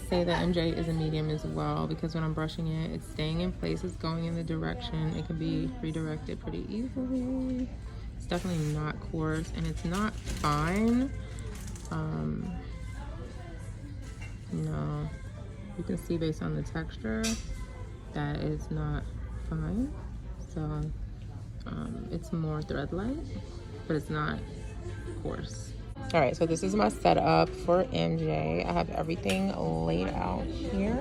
say that MJ is a medium as well, because when I'm brushing it, it's staying in place, it's going in the direction. It can be redirected pretty easily. It's definitely not coarse, and it's not fine. No, you can see based on the texture that it's not fine. So it's more thread-like, but it's not coarse. All right, so this is my setup for MJ. I have everything laid out here.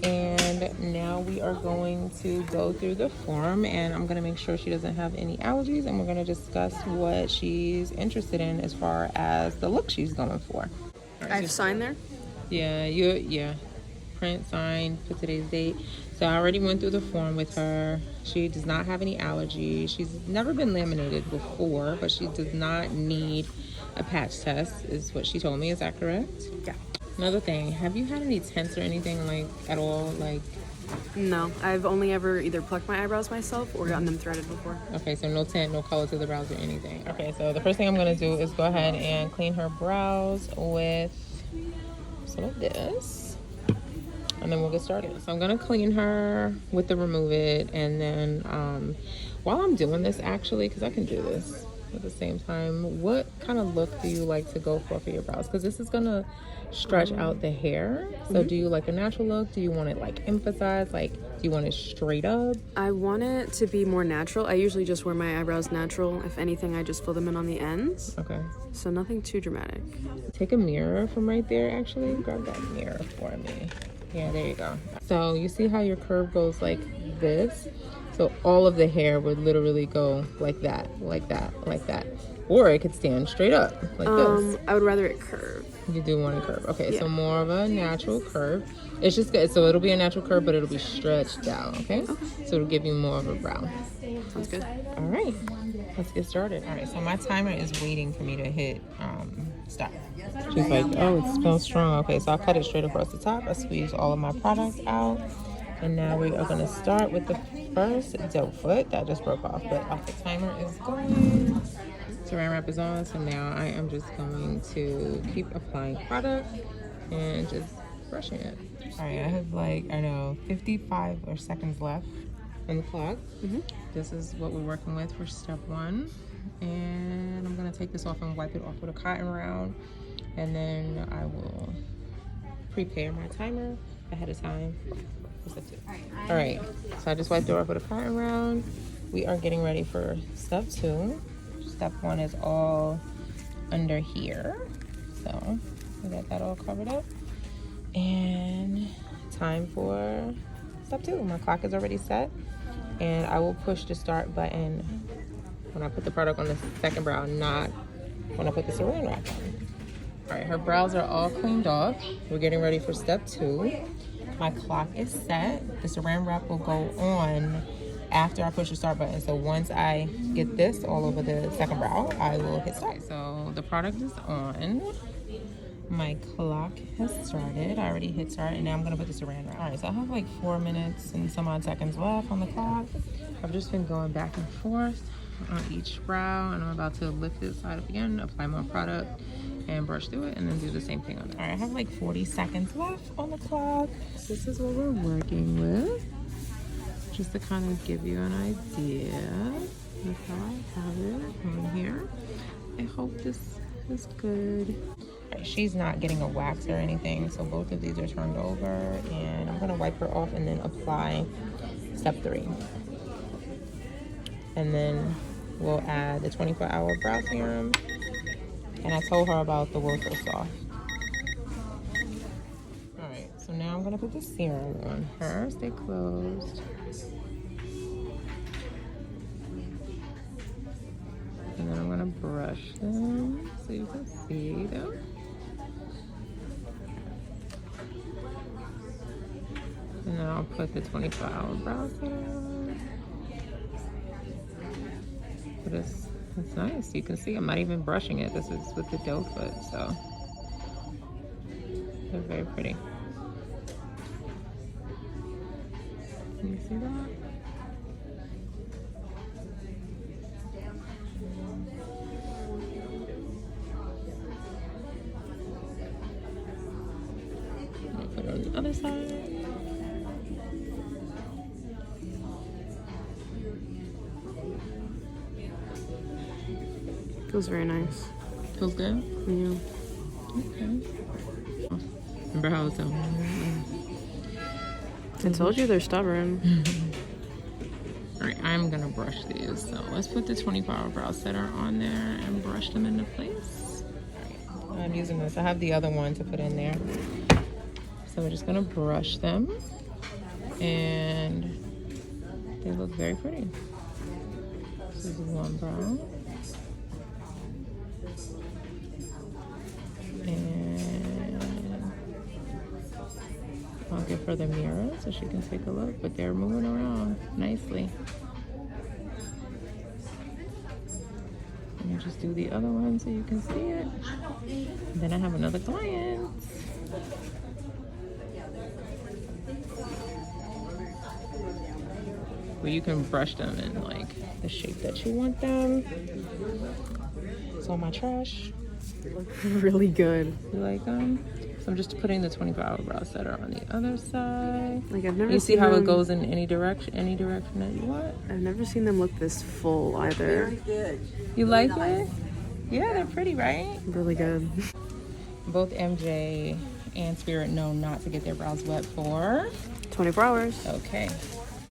And now we are going to go through the form, and I'm gonna make sure she doesn't have any allergies, and we're gonna discuss what she's interested in as far as the look she's going for. I have sign there? Yeah. Print, sign, put today's date. So I already went through the form with her. She does not have any allergies. She's never been laminated before, but she does not need a patch test, is what she told me. Is that correct? Yeah. Another thing, have you had any tints or anything like at all? Like, no, I've only ever either plucked my eyebrows myself or gotten them threaded before. okay, so no tint, no color to the brows or anything. Okay, so the first thing I'm gonna do is go ahead and clean her brows with some of this. And then we'll get started. So I'm gonna clean her with the Remove It, and then while I'm doing this, actually, because I can do this at the same time, what kind of look do you like to go for your brows? Because this is gonna stretch out the hair. So do you like a natural look? Do you want it like emphasized? Like, do you want it straight up? I want it to be more natural. I usually just wear my eyebrows natural. If anything, I just fill them in on the ends. Okay. So nothing too dramatic. Take a mirror from right there, actually. Grab that mirror for me. Yeah, there you go. So you see how your curve goes like this? So all of the hair would literally go like that, like that, like that. Or it could stand straight up like this. I would rather it curve. You do want a curve. Okay, Yeah. so more of a natural curve. It's just good. So it'll be a natural curve, but it'll be stretched out, okay? So it'll give you more of a brow. Sounds good. All right, let's get started. All right, so my timer is waiting for me to hit stop. She's like, oh, it smells strong. Okay, so I'll cut it straight across the top. I squeeze all of my products out. And now we are gonna start with the first doe foot that just broke off, but off the timer is going. Saran wrap is on, so now I am just going to keep applying product and just brushing it. All right, I have like, I know, 55 or seconds left on the clock. This is what we're working with for step one. And I'm gonna take this off and wipe it off with a cotton round. And then I will prepare my timer ahead of time. All right, so I just wiped it off with a cotton round. We are getting ready for step two. Step one is all under here. So we got that all covered up. And time for step two. My clock is already set. And I will push the start button when I put the product on the second brow, not when I put the saran wrap on. All right, her brows are all cleaned off. We're getting ready for step two. My clock is set. The saran wrap will go on after I push the start button. So once I get this all over the second brow, I will hit start. So the product is on. My clock has started. I already hit start, and now I'm gonna put the saran wrap. All right, so I have like 4 minutes and some odd seconds left on the clock. I've just been going back and forth on each brow, and I'm about to lift this side up again, apply more product, and brush through it, and then do the same thing on it. All right, I have like 40 seconds left on the clock. This is what we're working with, just to kind of give you an idea. That's how I have it on here. I hope this is good. All right, she's not getting a wax or anything, so both of these are turned over, and I'm gonna wipe her off and then apply step three. And then we'll add the 24-hour brow serum. And I told her about the Wilter Soft. All right, so now I'm gonna put the serum on her. Stay closed. And then I'm gonna brush them so you can see them. And then I'll put the 24-hour brow serum. But it's nice. You can see I'm not even brushing it. This is with the doe foot, so they're very pretty. Can you see that? other side. Feels very nice. Feels good? Yeah. Okay. Remember how I was telling you? I told you they're stubborn. Alright, I'm gonna brush these. So let's put the 24-hour brow setter on there and brush them into place. Alright, I'm using this. I have the other one to put in there. So we're just gonna brush them. And they look very pretty. This is one brow. And I'll give her the mirror so she can take a look, but they're moving around nicely. Let me just do the other one so you can see it. And then I have another client. Where you can brush them in like the shape that you want them. It's all my trash. Look really good. You like them? So I'm just putting the 24-hour brow setter on the other side. Like I've never You seen see how them, it goes in any direction that you want? I've never seen them look this full either. You like it? Yeah, they're pretty, right? Really good. Both MJ and Spirit know not to get their brows wet for 24 hours. okay.